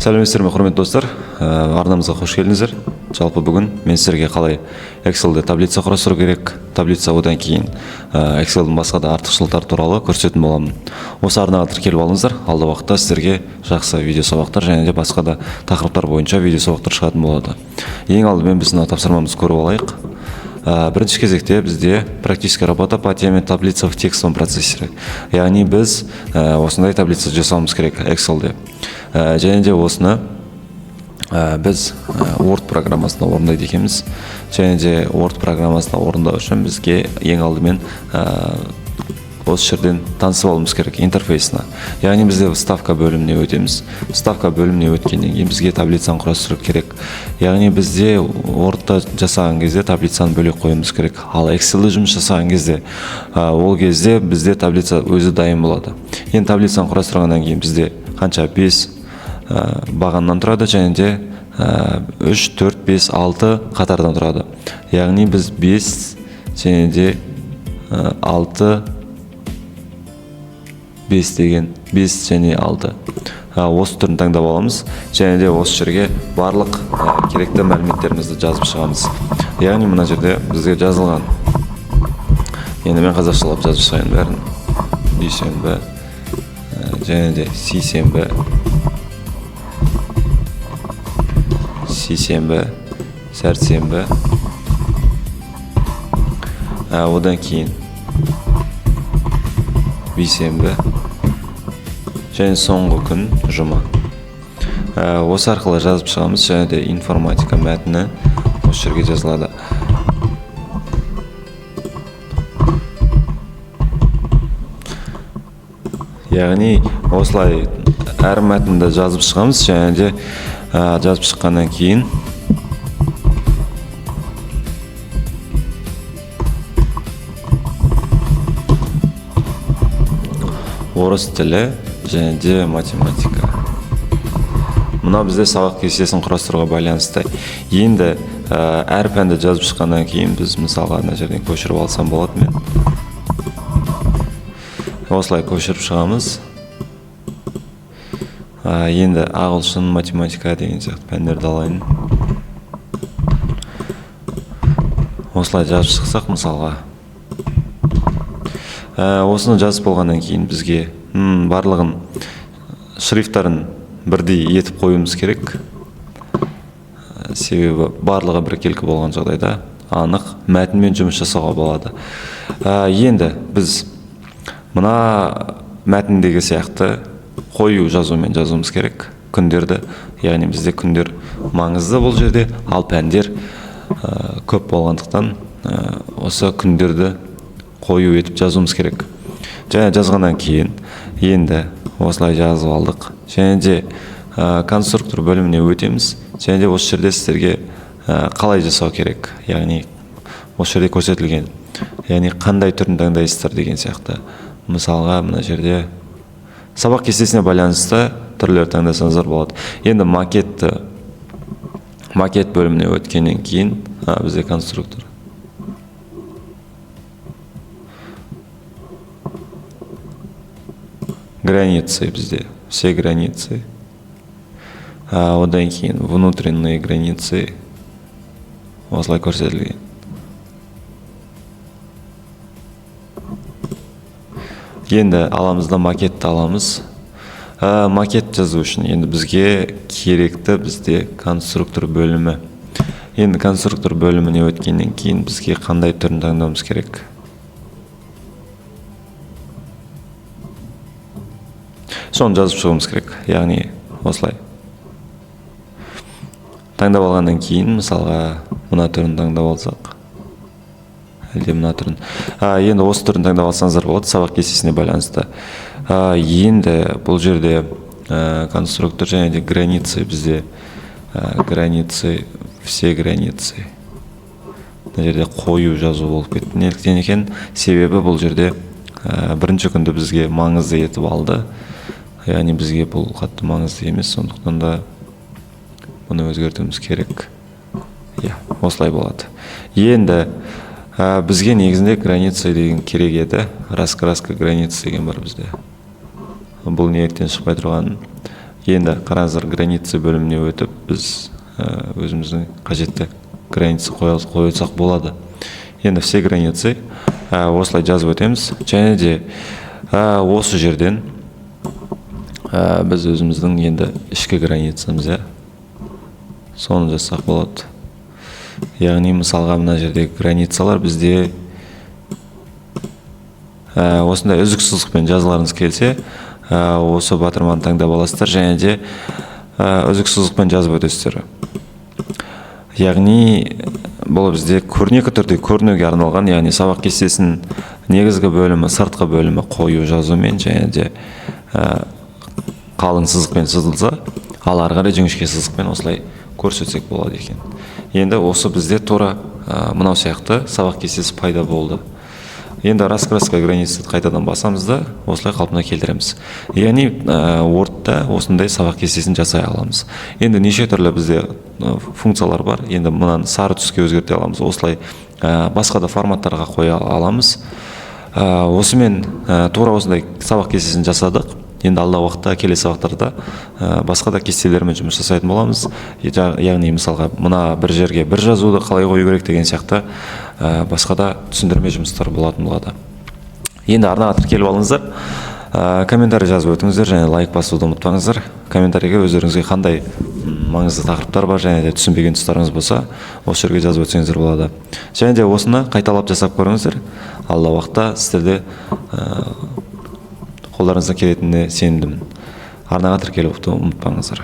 Сәлеметсіздер ме, құрметті достар, арнамызға қош келдіңіздер. Жалпы бүгін мен сіздерге қалай Excel'де таблица құрастыру керек, таблица одан кейін Excel'дің басқа да артықшылықтар туралы көрсететін боламын. Осы арнаға тіркеліп алыңыздар. Алда уақытта сіздерге жақсы видео сабақтар және де басқа да тақырыптар бойынша видео сабақтар шығатын болады. Ең алдымен біз мына тапсырмамызды көріп алайық. Бірінші кезекте бізде практическая работа по теме таблица в текстовом процессоре. Яғни біз осындай таблица жасауымыз керек Excel'де. Және де осыны біз Word программасында орындайды екенбіз. Және де Word программасында орындау үшін бізге ең алдымен осы жерден танысып алуымыз керек интерфейсіне. Яғни бізде вставка бөліміне өтеміз. Вставка бөліміне өткеннен кейін бізге таблицаны құрастыру керек. Яғни бізде Word'та жасаған кезде таблицаны бөлек қоюымыз керек. Ал Excel'де жұмыс жасаған кезде ол кезде бізде таблица өзі дайын болады. Енді таблицаны құрастырғаннан кейін бізде қанша 5 бағаннан тұрады және де 3, 4, 5, 6 қатардан тұрады. Яғни біз 5 және де 6 5 деген 5 және 6 осы түрін таңдап аламыз және де осы жерге барлық керекті мәліметтерімізді жазып шығамыз. Яғни мына жерде бізге жазылған, енді мен қазақшалап жазып шығайын бәрін. Дүйсенбі және де сейсенбі, сәрсенбі, одан кейін бейсенбі және соңғы күн жұма. Осы арқылы жазып шығамыз және де информатика мәтіні осы жерге жазылады. Яғни осылай әр мәтінді жазып шығамыз және де жазып шыққаннан кейін орыс тілі және де математика. Мына бізде сабақ кестесін құрастыруға байланысты. Енді әр пәнді жазып шыққаннан кейін біз мысалға мына жерден көшіріп алсам болады мен. Осылай көшіріп шығамыз. Енді ағылшын, математика деген сияқты пәндерді алайын. Осылай жазып шықсақ мысалға. Осыны жазып болғаннан кейін бізге барлығын шрифттарын бірдей етіп қоюымыз керек. Себебі барлығы біркелкі болған жағдайда анық мәтінмен жұмыс жасауға болады. Енді біз мына мәтіндегі сияқты қою жазумен жазуымыз керек күндерді. Яғни бізде күндер маңызды бұл жерде, ал пәндер көп болғандықтан осы күндерді қою етіп жазуымыз керек. Және жазғаннан кейін енді осылай жазып алдық. Және де конструктор бөліміне өтеміз. Және де осы жерде сіздерге қалай жасау керек. Яғни осы жерде көрсетілген. Яғни қандай түрін таңдайсыздар деген сияқты. Мысалға мына жерде сабақ кестесіне байланысты түрлер таңдасаңыздар болады. Енді макет бөліміне өткеннен кейін бізде конструктор. Границы бізде, все границы. Одан кейін внутренние границы. Осылай көрсетілген. Енді аламызда макетті аламыз. Макет жазу үшін енді бізге керекті бізде конструктор бөлімі. Енді конструктор бөліміне өткеннен кейін бізге қандай түрін таңдауымыз керек. Соны жазып шығуымыз керек. Яғни осылай. Таңдап алғаннан кейін мысалға мына түрін таңдап алсақ. Әлде мына түрін. Енді осы түрін таңдап алсаңыздар болады сабақ кестесіне байланысты. Енді бұл жерде конструктор және де границы бізде. Границы, все границы. Мына жерде қою жазу болып кетті. Неліктен екен? Себебі бұл жерде бірінші күнді бізге маңызды етіп алды. Яғни бізге бұл қатты маңызды емес, сондықтан да бұны өзгертуіміз керек. Осылай болады. Енді бізге негізінде граница деген керек еді. Раскраска граница деген бар бізде. Бұл неліктен шықпай тұрған. Енді қараңыздар, граница бөліміне өтіп, біз өзіміздің қажетті граница қойсақ болады. Енді все границы осылай жазып өтеміз. Және де осы жерден біз өзіміздің енді ішкі границамыз, соны жасақ болады. Яғни мысалға мына жердегі границалар бізде осындай үзік сызықпен жазыларыңыз келсе, осы батырманы таңдап аласыздар, және де үзік сызықпен жазып өтесіздер. Яғни бұл бізде көрнекі түрде көрінуге арналған, яғни сабақ кестесінің негізгі бөлімі, сыртқы бөлімі қою жазумен және де қалың сызықпен сызылса, ал ары қарай жіңішке сызықпен осылай көрсетсек болады екен. Енді осы бізде тура мынау сияқты сабақ кестесі пайда болды. Енді раскраска границаны қайтадан басамыз да осылай қалпына келтіреміз. Яғни Word'да осындай сабақ кестесін жасай аламыз. Енді неше түрлі бізде функциялар бар. Енді мынаны сары түске өзгерте аламыз. Осылай басқа да форматтарға қоя аламыз. Осымен тура осындай сабақ кестесін жасадық. Енді алдағы уақытта, келесі сабақтарда басқа да кестелермен жұмыс жасайтын боламыз. Яғни мысалға мына бір жерге бір жазуды қалай қою керек деген сияқты басқа да түсіндірме жұмыстар болатын болады. Енді арнаға тіркеліп алыңыздар, комментарий жазып өтіңіздер және лайк басуды ұмытпаңыздар. Комментарийге өздеріңізге қандай маңызды тақырыптар бар және де түсінбеген тұстарыңыз болса, осы жерге жазып өтсеңіздер болады. Және де осыны қайталап жасап көріңіздер. Алдағы уақытта сіздерде қолдарыңыздан келетініне сенімдімін. Арнаға тіркелуді ұмытпаңыздар.